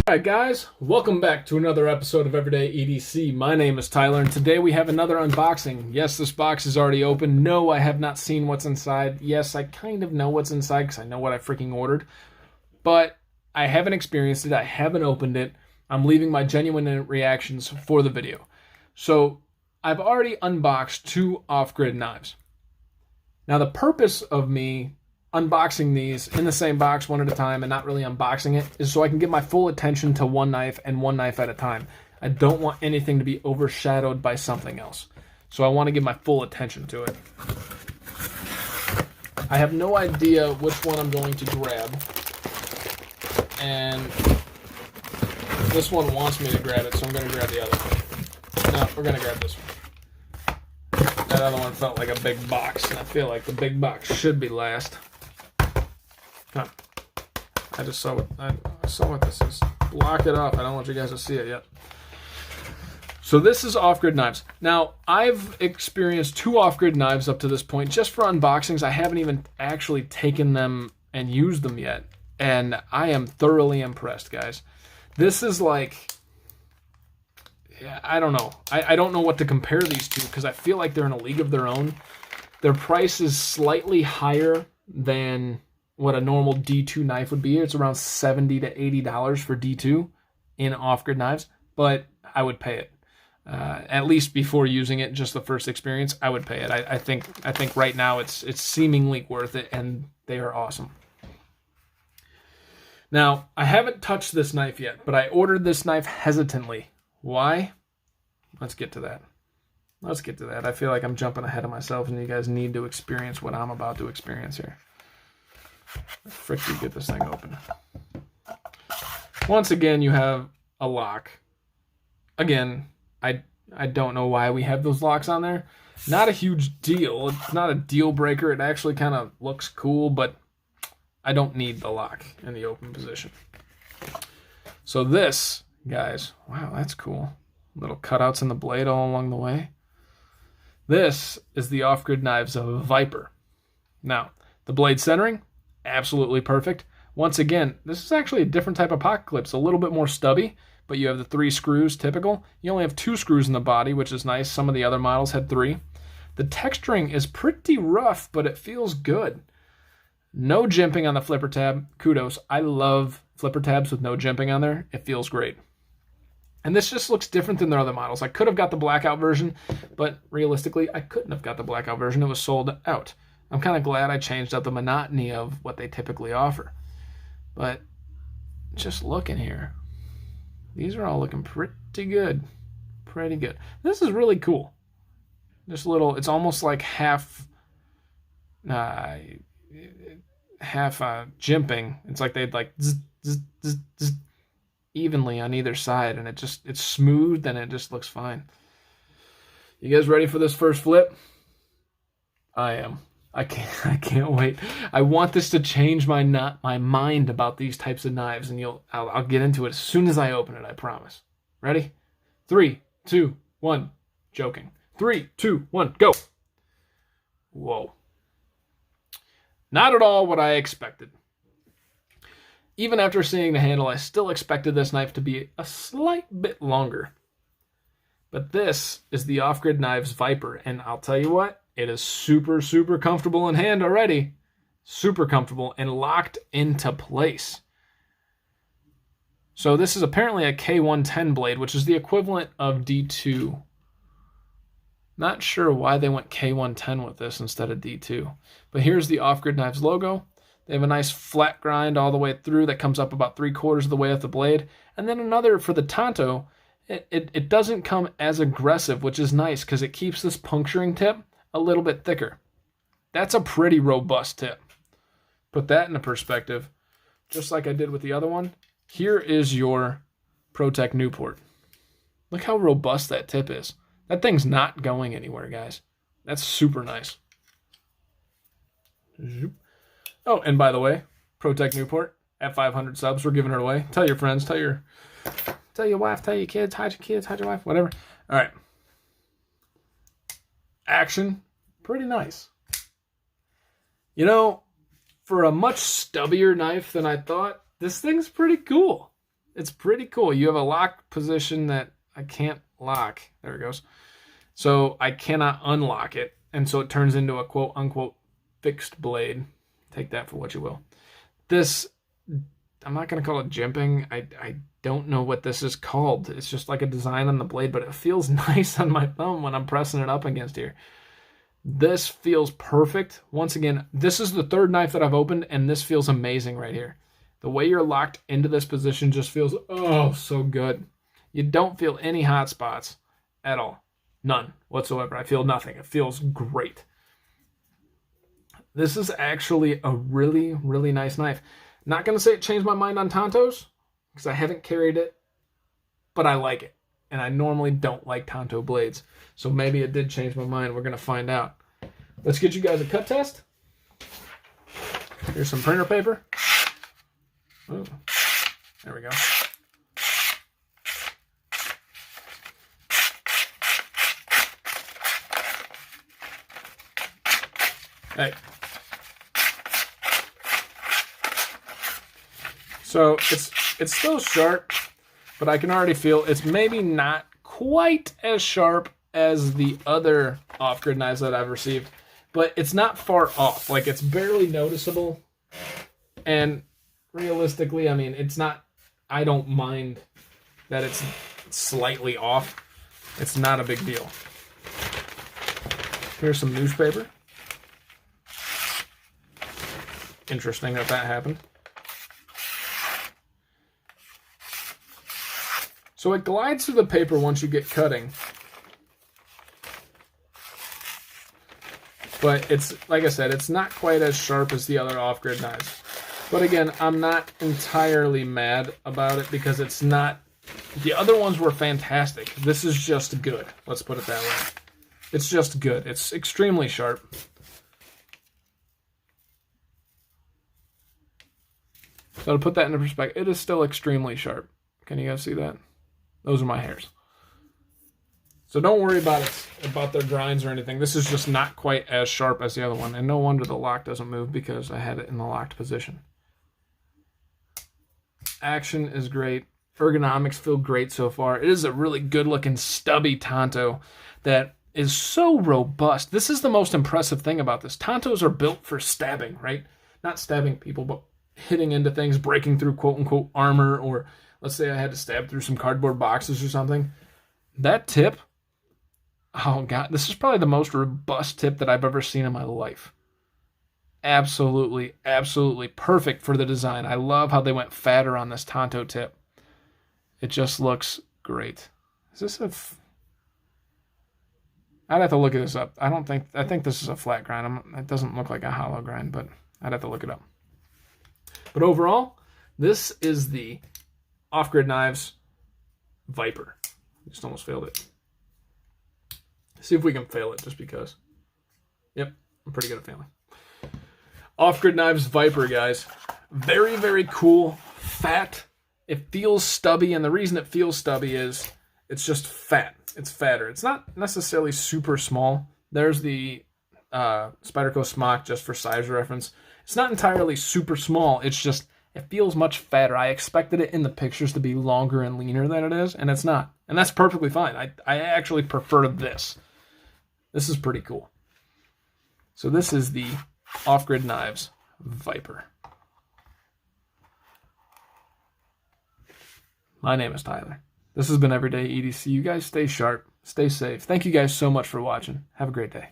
Alright guys, welcome back to another episode of Everyday EDC. My name is Tyler and today we have another unboxing. Yes, this box is already open. No, I have not seen what's inside. Yes, I kind of know what's inside because I know what I freaking ordered. But I haven't experienced it. I haven't opened it. I'm leaving my genuine reactions for the video. So, I've already unboxed two Offgrid knives. Now the purpose of me unboxing these in the same box one at a time and not really unboxing it is so I can give my full attention to one knife and one knife at a time. I don't want anything to be overshadowed by something else. So I want to give my full attention to it. I have no idea which one I'm going to grab. And this one wants me to grab it, so I'm going to grab the other one. No, we're going to grab this one. That other one felt like a big box, and I feel like the big box should be last. Huh. I just saw what this is. Block it off. I don't want you guys to see it yet. So this is Offgrid knives. Now, I've experienced two Offgrid knives up to this point. Just for unboxings, I haven't even actually taken them and used them yet. And I am thoroughly impressed, guys. This is like, yeah, I don't know. I don't know what to compare these to because I feel like they're in a league of their own. Their price is slightly higher than what a normal D2 knife would be. It's around $70 to $80 for D2 in Offgrid knives, but I would pay it. At least before using it, just the first experience, I would pay it. I think right now it's seemingly worth it, and they are awesome. Now, I haven't touched this knife yet, but I ordered this knife hesitantly. Why? Let's get to that. Let's get to that. I feel like I'm jumping ahead of myself, and you guys need to experience what I'm about to experience here. Frick, you get this thing open. Once again, you have a lock. Again, I don't know why we have those locks on there. Not a huge deal. It's not a deal breaker. It actually kind of looks cool, but I don't need the lock in the open position. So this, guys, wow, that's cool. Little cutouts in the blade all along the way. This is the Offgrid Knives of Viper. Now, the blade centering, absolutely perfect. Once again, this is actually a different type of pocket clip. It's a little bit more stubby, but you have the 3 screws typical. You only have 2 screws in the body, which is nice. Some of the other models had 3. The texturing is pretty rough, but it feels good. No jimping on the flipper tab. Kudos. I love flipper tabs with no jimping on there. It feels great. And this just looks different than their other models. I could have got the blackout version, but realistically, I couldn't have got the blackout version. It was sold out. I'm kind of glad I changed up the monotony of what they typically offer. But just looking here, these are all looking pretty good. Pretty good. This is really cool. Just a little, it's almost like half jimping. It's like they'd like zzz, zzz, zzz, zzz, evenly on either side, and it's smooth and it just looks fine. You guys ready for this first flip? I am. I can't wait. I want this to change my mind about these types of knives, and I'll get into it as soon as I open it, I promise. Ready? 3, 2, 1. Joking. 3, 2, 1, go. Whoa. Not at all what I expected. Even after seeing the handle, I still expected this knife to be a slight bit longer. But this is the Offgrid Knives Viper, and I'll tell you what, it is super, super comfortable in hand already. Super comfortable and locked into place. So this is apparently a K110 blade, which is the equivalent of D2. Not sure why they went K110 with this instead of D2. But here's the Offgrid Knives logo. They have a nice flat grind all the way through that comes up about 3/4 of the way up the blade. And then another for the Tanto. It doesn't come as aggressive, which is nice because it keeps this puncturing tip a little bit thicker. That's a pretty robust tip. Put that into perspective, just like I did with the other one. Here is your ProTech Newport. Look how robust that tip is. That thing's not going anywhere, guys. That's super nice. Oh, and by the way, ProTech Newport at 500 subs, we're giving her away. Tell your friends, tell your wife, tell your kids, hide your wife, whatever. All right. Action, pretty nice. You know, for a much stubbier knife than I thought, this thing's pretty cool. It's pretty cool. You have a lock position that I can't lock. There it goes. So I cannot unlock it. And so it turns into a quote unquote fixed blade. Take that for what you will. This, I'm not going to call it jimping. I don't know what this is called. It's just like a design on the blade, but it feels nice on my thumb when I'm pressing it up against here. This feels perfect. Once again, this is the third knife that I've opened, and this feels amazing right here. The way you're locked into this position just feels, oh, so good. You don't feel any hot spots at all. None whatsoever. I feel nothing. It feels great. This is actually a really, really nice knife. Not going to say it changed my mind on Tantos, because I haven't carried it, but I like it. And I normally don't like Tanto blades. So maybe it did change my mind. We're going to find out. Let's get you guys a cut test. Here's some printer paper. Ooh, there we go. Hey. So it's still sharp, but I can already feel it's maybe not quite as sharp as the other Offgrid knives that I've received, but it's not far off. Like, it's barely noticeable. And realistically, I mean, it's not, I don't mind that it's slightly off. It's not a big deal. Here's some newspaper. Interesting that happened. So it glides through the paper once you get cutting. But it's, like I said, it's not quite as sharp as the other Offgrid knives. But again, I'm not entirely mad about it because it's not, the other ones were fantastic. This is just good. Let's put it that way. It's just good. It's extremely sharp. So to put that into perspective, it is still extremely sharp. Can you guys see that? Those are my hairs. So don't worry about it, about their grinds or anything. This is just not quite as sharp as the other one. And no wonder the lock doesn't move because I had it in the locked position. Action is great. Ergonomics feel great so far. It is a really good looking stubby Tanto that is so robust. This is the most impressive thing about this. Tantos are built for stabbing, right? Not stabbing people, but hitting into things, breaking through quote unquote armor, or let's say I had to stab through some cardboard boxes or something. That tip, oh God, this is probably the most robust tip that I've ever seen in my life. Absolutely, absolutely perfect for the design. I love how they went fatter on this Tanto tip. It just looks great. Is this a... I'd have to look this up. I think this is a flat grind. It doesn't look like a hollow grind, but I'd have to look it up. But overall, this is the Offgrid Knives Viper. Just almost failed it. See if we can fail it just because. Yep, I'm pretty good at failing. Offgrid Knives Viper, guys. Very, very cool. Fat. It feels stubby, and the reason it feels stubby is it's just fat. It's fatter. It's not necessarily super small. There's the Spyderco Smock, just for size reference. It's not entirely super small. It's just, it feels much fatter. I expected it in the pictures to be longer and leaner than it is, and it's not. And that's perfectly fine. I actually prefer this. This is pretty cool. So this is the Offgrid Knives Viper. My name is Tyler. This has been Everyday EDC. You guys stay sharp, stay safe. Thank you guys so much for watching. Have a great day.